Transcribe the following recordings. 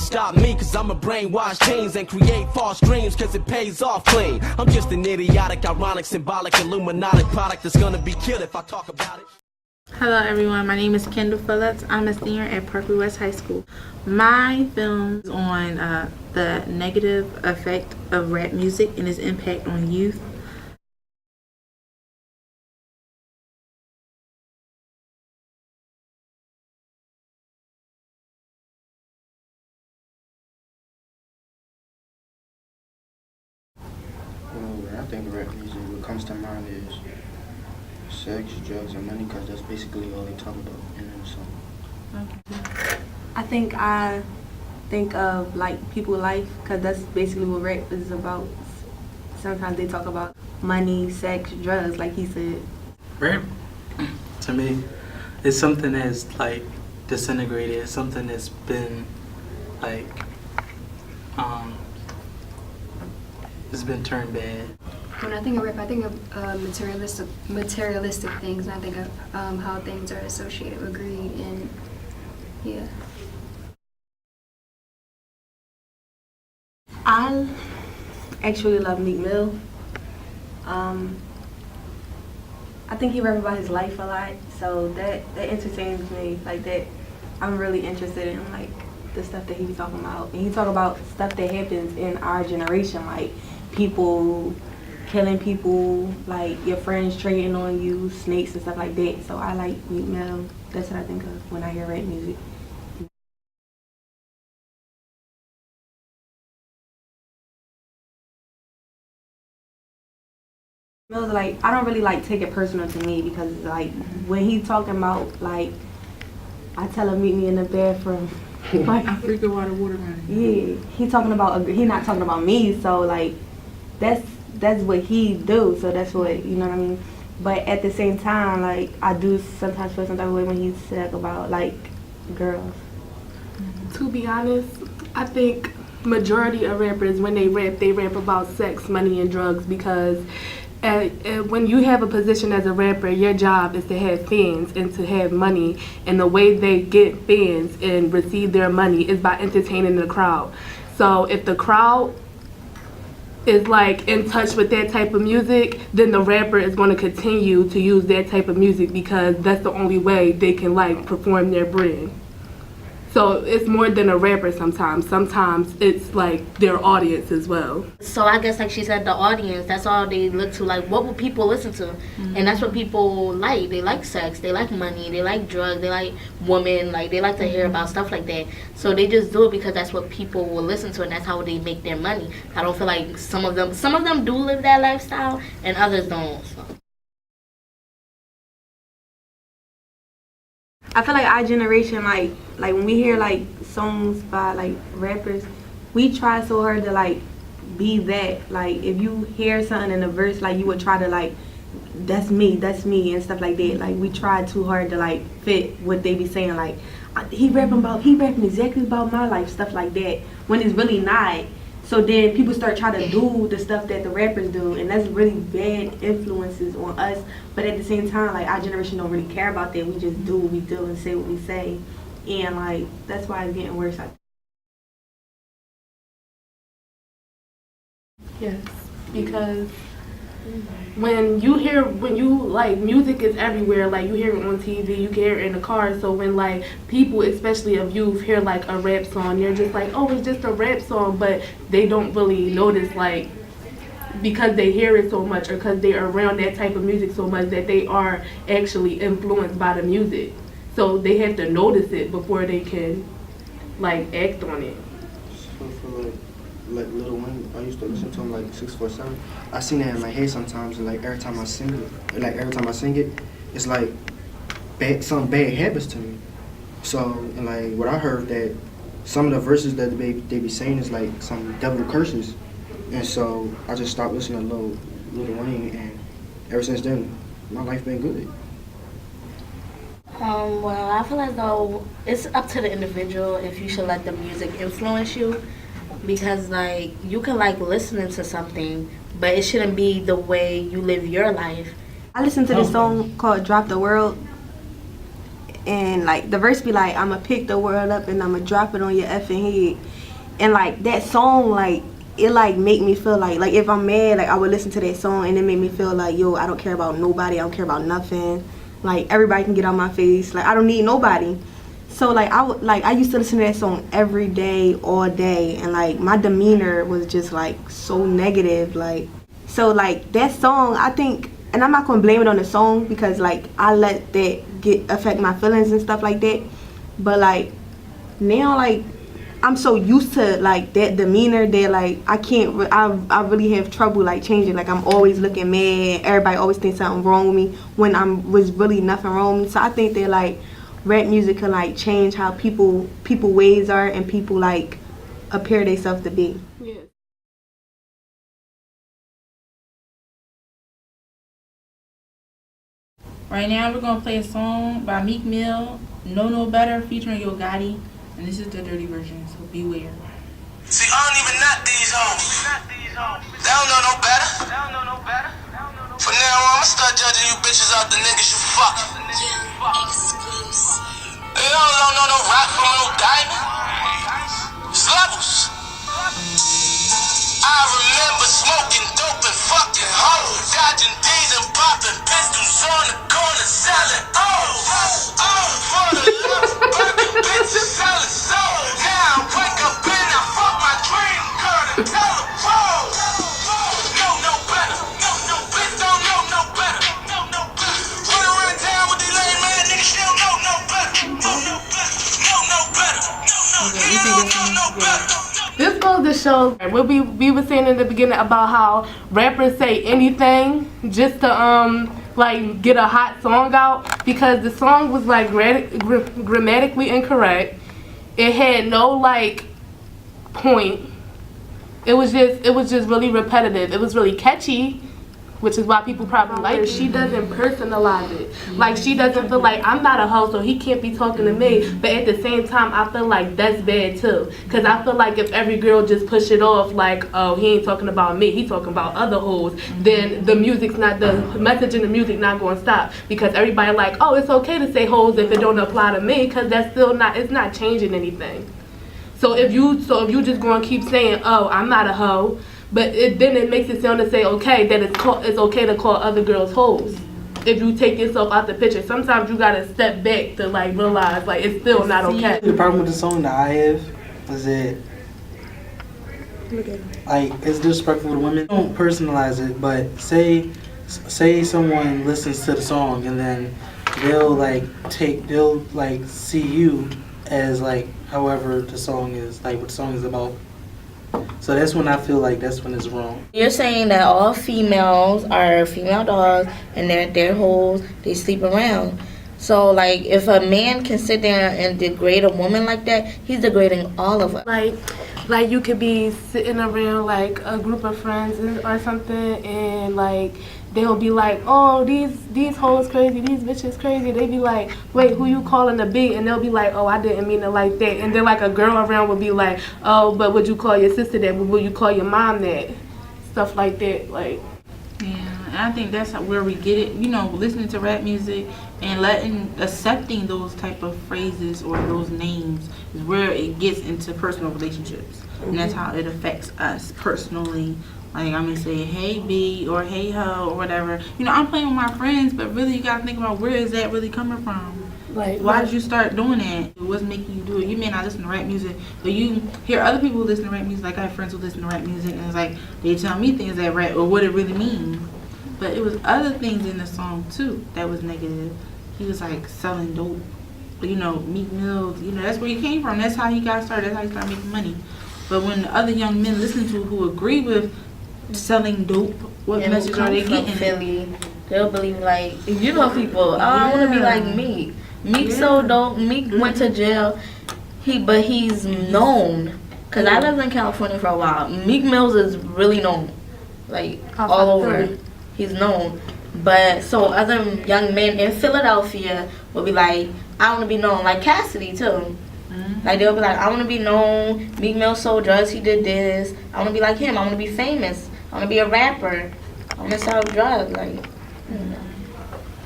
stop me, cause I'ma brainwash teens and create false dreams, cause it pays off clean. I'm just an idiotic, ironic, symbolic, Illuminati product that's gonna be killed if I talk about it. Hello everyone, my name is Kendall Phillips. I'm a senior at Parkway West High School. My film is on the negative effect of rap music and its impact on youth. Well, I think rap music, what comes to mind is sex, drugs, and money, because that's basically all they talk about in them songs. I think of like people's life, because that's basically what rap is about. Sometimes they talk about money, sex, drugs, like he said. Rap, to me, is something that's like disintegrated. It's something that's been like, it's been turned bad. When I think of rap, I think of materialistic things, and I think of how things are associated with greed, and yeah. I actually love Meek Mill. I think he rap about his life a lot, so that entertains me. Like that, I'm really interested in like the stuff that he be talking about, and he talk about stuff that happens in our generation, like people killing people, like your friends trading on you, snakes and stuff like that. So I like Meek Mill. That's what I think of when I hear rap music. Mill's like, I don't really like take it personal to me, because like when he talking about like, I tell him meet me in the bathroom. Like I freaking watermelon. yeah, he not talking about me. So like that's what he do. So that's what, you know what I mean. But at the same time, like I do sometimes feel some type of way when he talk about like girls. To be honest, I think majority of rappers, when they rap about sex, money, and drugs, because when you have a position as a rapper, your job is to have fans and to have money, and the way they get fans and receive their money is by entertaining the crowd. So if the crowd is like in touch with that type of music, then the rapper is going to continue to use that type of music, because that's the only way they can like perform their brand. So it's more than a rapper sometimes. Sometimes it's like their audience as well. So I guess like she said, the audience, that's all they look to. Like, what will people listen to? And that's what people like. They like sex, they like money, they like drugs, they like women, like they like to hear about stuff like that. So they just do it because that's what people will listen to, and that's how they make their money. I don't feel like some of them do live that lifestyle and others don't. So. I feel like our generation, like when we hear like songs by like rappers, we try so hard to like be that. Like if you hear something in a verse, like you would try to like, that's me and stuff like that. Like we try too hard to like fit what they be saying. Like he rapping exactly about my life, stuff like that, when it's really not. So then people start trying to do the stuff that the rappers do, and that's really bad influences on us. But at the same time, like our generation don't really care about that. We just do what we do and say what we say, and like that's why it's getting worse. Yes, because when you like, music is everywhere. Like you hear it on TV, you can hear it in the car. So when like people, especially of youth, hear like a rap song, you're just like, oh, it's just a rap song. But they don't really notice, like, because they hear it so much or because they're around that type of music so much, that they are actually influenced by the music. So they have to notice it before they can like act on it. So for like Lil Wayne, I used to listen to him like 647. I seen that in my head sometimes, and like every time I sing it, it's like some bad habits to me. So and like what I heard, that some of the verses that they be saying is like some devil curses, and so I just stopped listening to Lil Wayne, and ever since then my life been good. Well, I feel as though it's up to the individual if you should let the music influence you. Because like you can like listening to something, but it shouldn't be the way you live your life. I listened to this song called Drop the World, and like the verse be like, I'ma pick the world up and I'ma drop it on your effing head. And like that song, like it like make me feel like if I'm mad, like I would listen to that song and it made me feel like, yo, I don't care about nobody, I don't care about nothing. Like everybody can get on my face. Like I don't need nobody. So like I used to listen to that song every day, all day, and like my demeanor was just like so negative. Like so like that song, I think, and I'm not gonna blame it on the song because like I let that affect my feelings and stuff like that. But like now, like I'm so used to like that demeanor that like I really have trouble like changing. Like I'm always looking mad. Everybody always thinks something wrong with me when was really nothing wrong with me. So I think that like rap music can like change how people ways are and people like appear themselves to be. Yeah. Right now we're gonna play a song by Meek Mill, No Better, featuring Yo Gotti, and this is the dirty version, so beware. See, I don't even knock these hoes. They don't know no better. For now on, I'ma start judging you bitches off the niggas you fuck. They don't know no rock from no diamond. It's levels. I remember smoking dope and fucking hoes, dodging D's and popping pistols on the corner, selling O's. For the love, burning bitches selling souls. Now I wake up and I fuck my dream girl and tell her pose. No better. No bitch don't know no better. Run around town with these lame man niggas, they don't know no better. No better. Niggas don't know no better. This goes to show what we were saying in the beginning about how rappers say anything just to like get a hot song out, because the song was like grammatically incorrect. It had no like point. It was just really repetitive. It was really catchy, which is why people probably like it. She doesn't personalize it. Like she doesn't feel like I'm not a hoe, so he can't be talking to me. But at the same time, I feel like that's bad too. Cause I feel like if every girl just push it off like, oh, he ain't talking about me, he talking about other hoes, then the message in the music not gonna stop. Because everybody like, oh, it's okay to say hoes if it don't apply to me, cause that's still not, it's not changing anything. So if you just gonna keep saying, oh, I'm not a hoe, but then it makes it sound to say, okay, that it's okay to call other girls hoes. If you take yourself out the picture, sometimes you gotta step back to like realize like it's still not okay. The problem with the song that I have is that like it's disrespectful to women. Don't personalize it, but say someone listens to the song and then they'll see you as like however the song is, like what the song is about. So that's when I feel like that's when it's wrong. You're saying that all females are female dogs and they're hoes, they sleep around. So like if a man can sit there and degrade a woman like that, he's degrading all of us. Like you could be sitting around like a group of friends or something, and like they'll be like, oh, these hoes crazy, these bitches crazy. They be like, wait, who you calling a B? And they'll be like, oh, I didn't mean it like that. And then like a girl around would be like, oh, but would you call your sister that? Would you call your mom that? Stuff like that, like. Yeah, and I think that's where we get it, listening to rap music and accepting those type of phrases or those names is where it gets into personal relationships. And that's how it affects us personally. Like, I'm going to say, hey, B, or hey, ho, or whatever. I'm playing with my friends, but really you got to think about where is that really coming from? Like, why did you start doing that? What's making you do it? You may not listen to rap music, but you hear other people who listen to rap music. Like, I have friends who listen to rap music, and it's like, they tell me things that rap, or what it really means. But it was other things in the song, too, that was negative. He was, like, selling dope. But, Meek Mill, that's where he came from. That's how he got started. That's how he started making money. But when the other young men listen to who agree with selling dope, what message are they getting? Philly, they'll believe like, people, oh, I want to be like Meek. Meek so dope. Meek went to jail. But he's known. Cause I lived in California for a while. Meek Mills is really known, like all over. He's known. But so other young men in Philadelphia will be like, I want to be known, like Cassidy too. Like they'll be like, I want to be known. Meek Mill sold drugs. He did this. I want to be like him. I want to be famous. I want to be a rapper. I want to sell drugs. Like,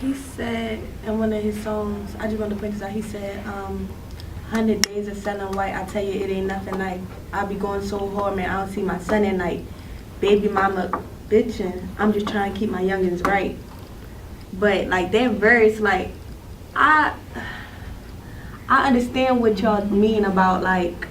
He said in one of his songs, I just want to point this out. He said, 100 days of selling white, I tell you it ain't nothing like. I be going so hard, man, I don't see my son at night. Baby mama bitching, I'm just trying to keep my youngins right. But like that verse, like I understand what y'all mean about like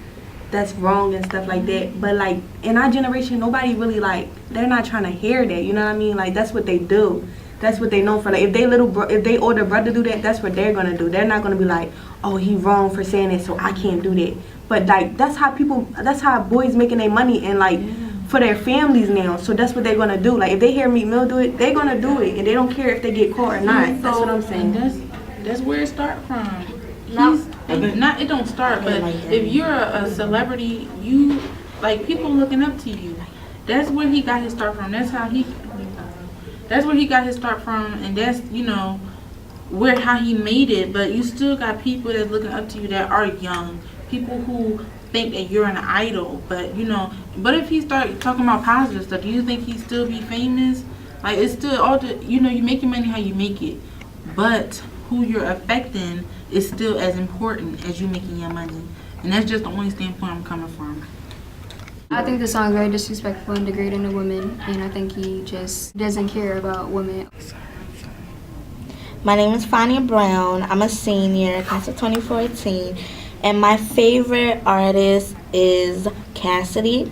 that's wrong and stuff like that. But like in our generation, nobody really like, they're not trying to hear that. You know what I mean? Like that's what they do. That's what they know for. Like if they older brother do that, that's what they're gonna do. They're not gonna be like, oh, he wrong for saying it, so I can't do that. But like that's how boys making their money and like for their families now. So that's what they're gonna do. Like if they hear Meek Mill do it, they're gonna do it, and they don't care if they get caught or not. That's what I'm saying. That's where it start from. It don't start, but if you're a celebrity, you like people looking up to you. That's where he got his start from. That's where he got his start from, and that's how he made it. But you still got people that's looking up to you that are young, people who think that you're an idol. But but if he start talking about positive stuff, do you think he'd still be famous? Like it's still all you make your money how you make it, but who you're affecting is still as important as you making your money, and that's just the only standpoint I'm coming from. I think the song is very disrespectful and degrading to women, and I think he just doesn't care about women. My name is Fania Brown. I'm a senior, class of 2014, and my favorite artist is Cassidy.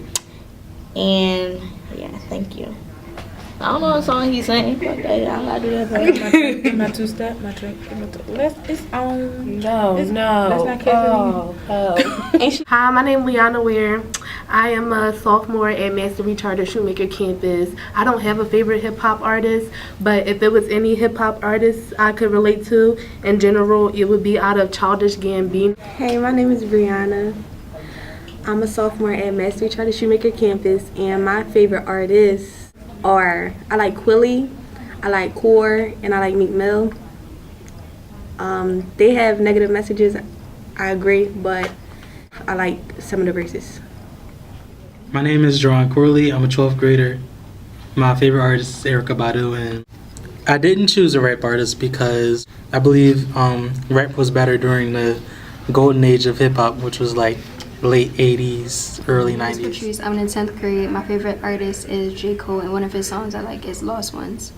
And yeah, thank you. I don't know what song he's saying. Okay, I gotta do that. Bro. My two-step, my drink. It's on. No. That's not Cassidy. Hi, my name is Liana Ware. I am a sophomore at Mastery Charter Shoemaker Campus. I don't have a favorite hip-hop artist, but if it was any hip-hop artist I could relate to, in general, it would be out of Childish Gambino. Hey, my name is Brianna. I'm a sophomore at Mastery Charter Shoemaker Campus, and my favorite artists are, I like Quilly, I like Core, and I like Meek Mill. They have negative messages, I agree, but I like some of the verses. My name is Jerron Corley. I'm a 12th grader. My favorite artist is Erykah Badu, and I didn't choose a rap artist because I believe rap was better during the golden age of hip hop, which was like late 80s, early 90s. Patrice, I'm in 10th grade. My favorite artist is J. Cole, and one of his songs I like is Lost Ones.